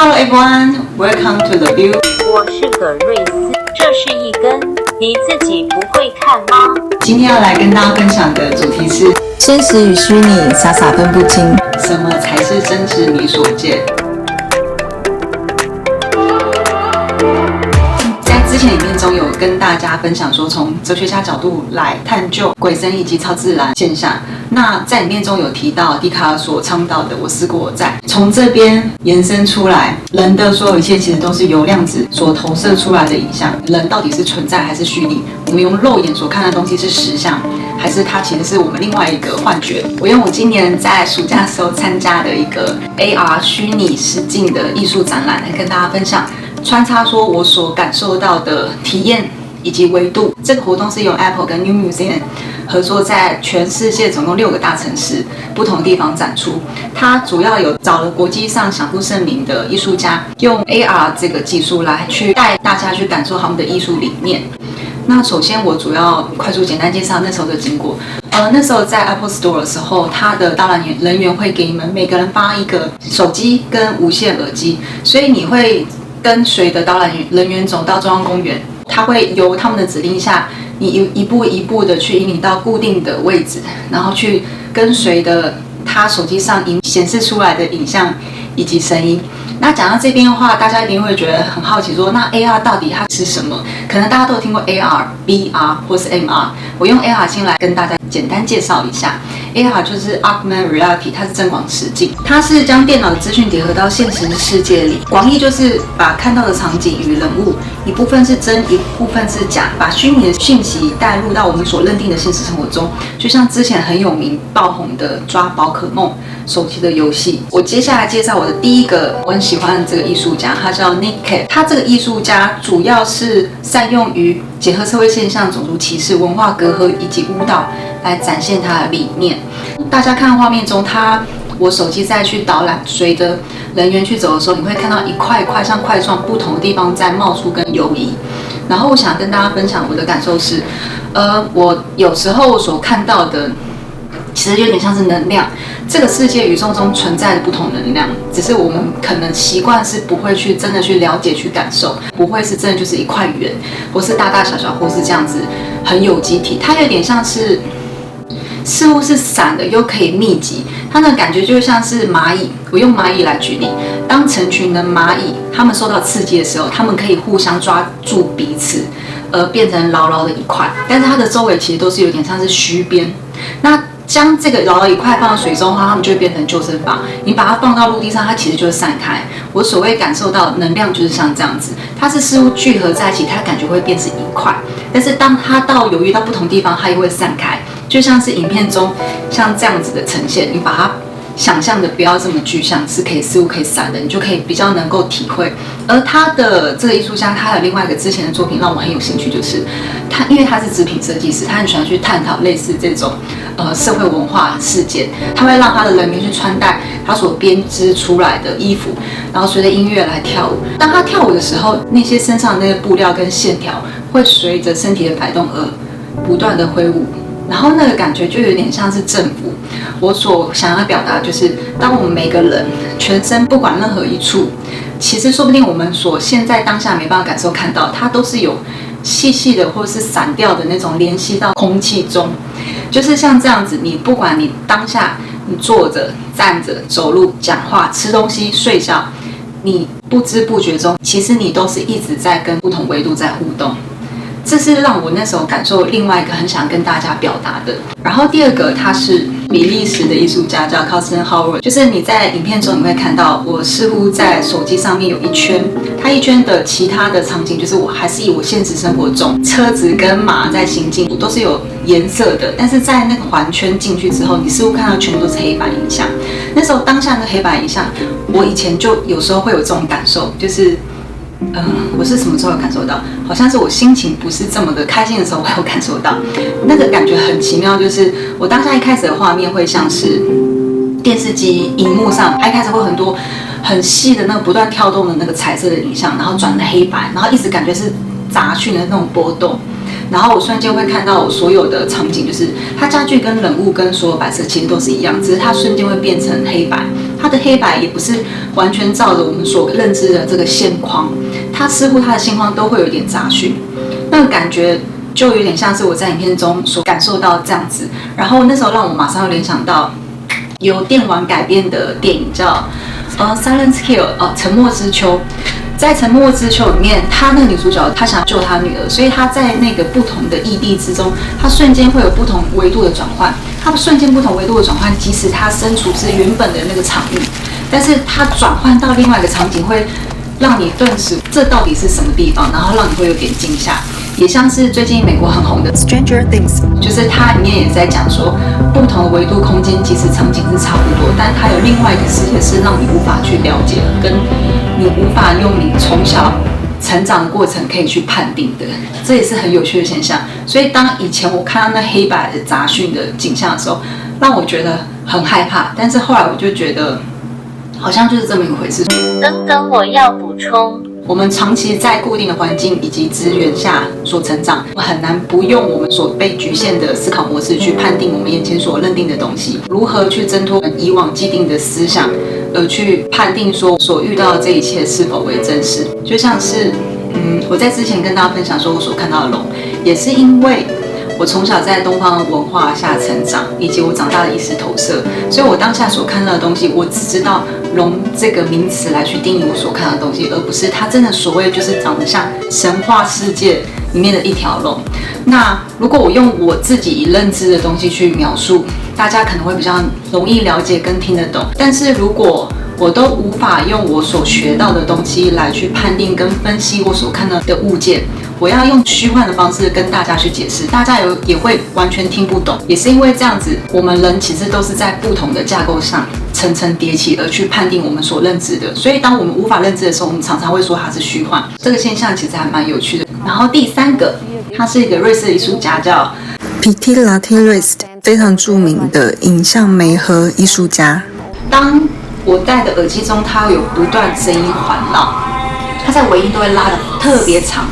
Hello everyone, welcome to the view。我是葛瑞斯，这是一根，你自己不会看吗？今天要来跟大家分享的主题是真实与虚拟，傻傻分不清。什么才是真知你所见。之前影片中有跟大家分享说，从哲学家角度来探究鬼神以及超自然现象。那在影片中有提到笛卡尔所倡导的我思故我在，从这边延伸出来，人的所有一切其实都是由量子所投射出来的影像。人到底是存在还是虚拟？我们用肉眼所看的东西是实相，还是它其实是我们另外一个幻觉？我用我今年在暑假时候参加的一个 AR 虚拟实境的艺术展览来跟大家分享。穿插说我所感受到的体验以及维度。这个活动是由 Apple 跟 New Museum 合作，在全世界总共6个大城市不同的地方展出。它主要有找了国际上享负盛名的艺术家，用 AR 这个技术来去带大家去感受他们的艺术理念。那首先我主要快速简单介绍那时候的经过。那时候在 Apple Store 的时候，它的导览人员会给你们每个人发一个手机跟无线耳机，所以你会跟随的导览人员走到中央公园，他会由他们的指令下，你一步一步的去引领到固定的位置，然后去跟随的他手机上显示出来的影像以及声音。那讲到这边的话，大家一定会觉得很好奇说，那 AR 到底它是什么？可能大家都有听过 AR、VR 或是 MR， 我用 AR 先来跟大家简单介绍一下。AR 就是 Augmented Reality， 它是增广实境，它是将电脑的资讯叠合到现实世界里。广义就是把看到的场景与人物，一部分是真，一部分是假，把虚拟的讯息带入到我们所认定的现实生活中。就像之前很有名爆红的抓宝可梦手机的游戏。我接下来介绍我的第一个我很喜欢的这个艺术家，他叫 Nick Cave。他这个艺术家主要是善用于结合社会现象、种族歧视、文化隔阂以及舞蹈来展现他的理念。大家看画面中，我手机在去导览，随着人员去走的时候，你会看到一块一块像块状不同的地方在冒出跟游移。然后我想跟大家分享我的感受是，我有时候所看到的其实有点像是能量，这个世界宇宙中存在的不同能量，只是我们可能习惯是不会去真的去了解、去感受，不会是真的就是一块圆，或是大大小小，或是这样子很有机体，它有点像是似乎是散的又可以密集，它的感觉就像是蚂蚁。我用蚂蚁来举例，当成群的蚂蚁它们受到刺激的时候，它们可以互相抓住彼此，而变成牢牢的一块，但是它的周围其实都是有点像是虚边。那将这个牢牢一块放到水中的话，它们就会变成救生筏。你把它放到陆地上，它其实就会散开。我所谓感受到能量就是像这样子，它是事物聚合在一起，它感觉会变成一块。但是当它游移到不同地方，它也会散开，就像是影片中像这样子的呈现。你把它想象的不要这么具象，是可以事物可以散的，你就可以比较能够体会。而他的这个艺术家，他有另外一个之前的作品让我很有兴趣，就是因为他是织品设计师，他很喜欢去探讨类似这种社会文化事件，他会让他的人员去穿戴他所编织出来的衣服，然后随着音乐来跳舞。当他跳舞的时候，那些身上的那个布料跟线条会随着身体的摆动而不断的挥舞。然后那个感觉就有点像是政府。我所想要表达就是，当我们每个人全身不管任何一处，其实说不定我们所现在当下没办法感受看到，它都是有细细的或是散掉的那种联系到空气中。就是像这样子，你不管你当下你坐着、站着、走路、讲话、吃东西、睡觉，你不知不觉中，其实你都是一直在跟不同维度在互动。这是让我那时候感受另外一个很想跟大家表达的。然后第二个，他是比利时的艺术家，叫 Carsten Howard。就是你在影片中你会看到，我似乎在手机上面有一圈，它一圈的其他的场景，就是我还是以我现实生活中车子跟马在行进，都是有颜色的。但是在那个环圈进去之后，你似乎看到全部都是黑白影像。那时候当下的黑白影像，我以前就有时候会有这种感受，就是我是什么时候有感受到？好像是我心情不是这么的开心的时候，我有感受到那个感觉很奇妙。就是我当下一开始的画面会像是电视机荧幕上，一开始会很多很细的那个不断跳动的那个彩色的影像，然后转成黑白，然后一直感觉是杂讯的那种波动。然后我瞬间会看到我所有的场景，就是它家具跟人物跟所有摆设其实都是一样，只是它瞬间会变成黑白。它的黑白也不是完全照着我们所认知的这个线框，它似乎它的线框都会有点杂讯，那个感觉就有点像是我在影片中所感受到这样子。然后那时候让我马上联想到由电玩改编的电影叫Silent Hill 沉默之丘。在沉默之丘里面，她那个女主角她想救她女儿，所以她在那个不同的异地之中，她瞬间会有不同维度的转换。她瞬间不同维度的转换，即使她身处是原本的那个场域，但是她转换到另外一个场景，会让你顿时这到底是什么地方，然后让你会有点惊吓。也像是最近美国很红的 Stranger Things， 就是它里面也在讲说，不同的维度空间即使场景是差不多，但它有另外一个世界是让你无法去了解，跟你无法用你从小成长的过程可以去判定的，这也是很有趣的现象。所以当以前我看到那黑白的杂讯的景象的时候，让我觉得很害怕，但是后来我就觉得好像就是这么一回事。等等，我要补充。我们长期在固定的环境以及资源下所成长，很难不用我们所被局限的思考模式去判定我们眼前所认定的东西。如何去挣脱以往既定的思想，而去判定说所遇到的这一切是否为真实？就像是，我在之前跟大家分享说我所看到的龙，也是因为我从小在东方文化下成长，以及我长大的意识投射，所以我当下所看到的东西，我只知道龙这个名词来去定义我所看到的东西，而不是它真的所谓就是长得像神话世界里面的一条龙。那如果我用我自己认知的东西去描述，大家可能会比较容易了解跟听得懂。但是如果我都无法用我所学到的东西来去判定跟分析我所看到的物件，我要用虚幻的方式跟大家去解释，大家也会完全听不懂。也是因为这样子，我们人其实都是在不同的架构上层层叠起而去判定我们所认知的。所以当我们无法认知的时候，我们常常会说它是虚幻。这个现象其实还蛮有趣的。然后第三个，他是一个瑞士的艺术家，叫 Petit Lateriste， 非常著名的影像媒合艺术家。当我戴的耳机中，它有不断声音环绕，它在尾音都会拉得特别长，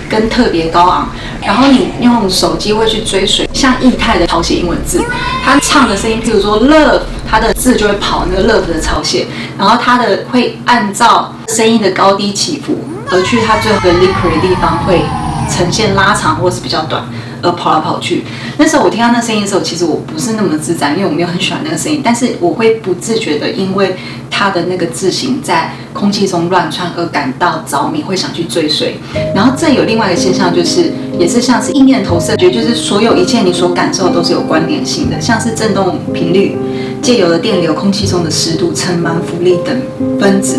跟特别高昂。然后你用手机会去追随像液态的抄写英文字，它唱的声音，譬如说 love， 它的字就会跑那个 love 的抄写，然后它的会按照声音的高低起伏，而去它最后的 liquid 的地方会呈现拉长或是比较短，而跑来跑去。那时候我听到那声音的时候，其实我不是那么自在，因为我没有很喜欢那个声音，但是我会不自觉的因为它的那个字形在空气中乱窜而感到着迷，会想去追随。然后这有另外一个现象，就是也是像是意念投射，就是所有一切你所感受都是有关联性的，像是振动频率、借由的电流、空气中的湿度、尘螨、浮力等分子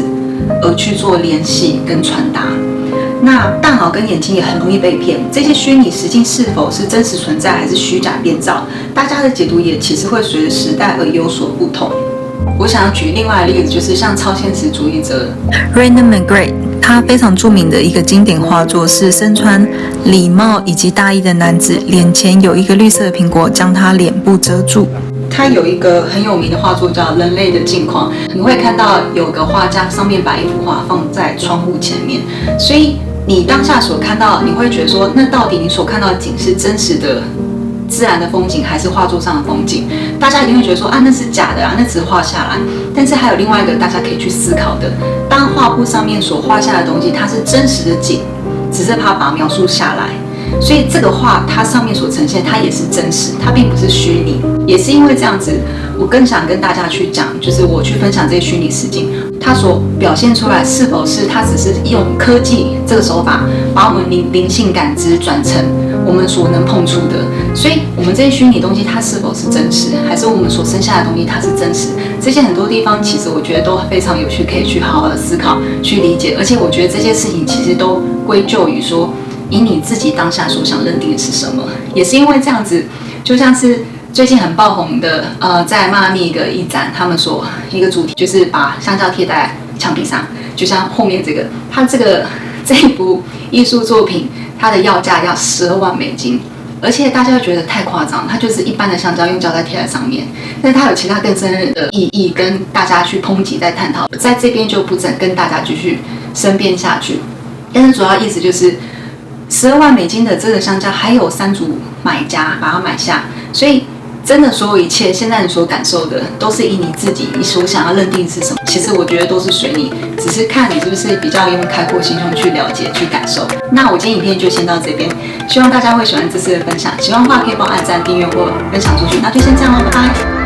而去做联系跟传达。那大脑跟眼睛也很容易被骗，这些虚拟实境是否是真实存在还是虚假变造，大家的解读也其实会随着时代而有所不同。我想要举另外的例子，就是像超现实主义者 Rainer Maigret， 他非常著名的一个经典画作是身穿礼帽以及大衣的男子，脸前有一个绿色的苹果将他脸部遮住。他有一个很有名的画作叫《人类的境况》，你会看到有个画家上面把一幅画放在窗户前面，所以你当下所看到，你会觉得说，那到底你所看到的景是真实的自然的风景，还是画作上的风景？大家一定会觉得说，啊，那是假的啊，那只是画下来。但是还有另外一个大家可以去思考的，当画布上面所画下的东西，它是真实的景，只是它把它描述下来。所以这个画它上面所呈现，它也是真实，它并不是虚拟。也是因为这样子，我更想跟大家去讲，就是我去分享这些虚拟实境，它所表现出来是否是它只是用科技这个手法，把我们灵性感知转成我们所能碰触的。所以我们这些虚拟东西，它是否是真实，还是我们所生下的东西它是真实？这些很多地方其实我觉得都非常有趣，可以去好好的思考、去理解。而且我觉得这些事情其实都归咎于说，以你自己当下所想认定的是什么。也是因为这样子，就像是最近很爆红的在迈阿密一个艺展，他们说一个主题就是把香蕉贴在墙壁上，就像后面这个，它这一幅艺术作品，它的要价要12万美金。而且大家觉得太夸张，它就是一般的香蕉用胶带贴在上面，但是它有其他更深的意义跟大家去抨击、在探讨，在这边就不整跟大家继续申辩下去。但是主要意思就是， 12万美金的这个商家还有3组买家把它买下，所以真的所有一切，现在你所感受的都是以你自己你所想要认定是什么，其实我觉得都是随你，只是看你是不是比较用开阔心胸去了解去感受。那我今天影片就先到这边，希望大家会喜欢这次的分享，喜欢的话可以帮我按赞、订阅或分享出去。那就先这样了，拜拜。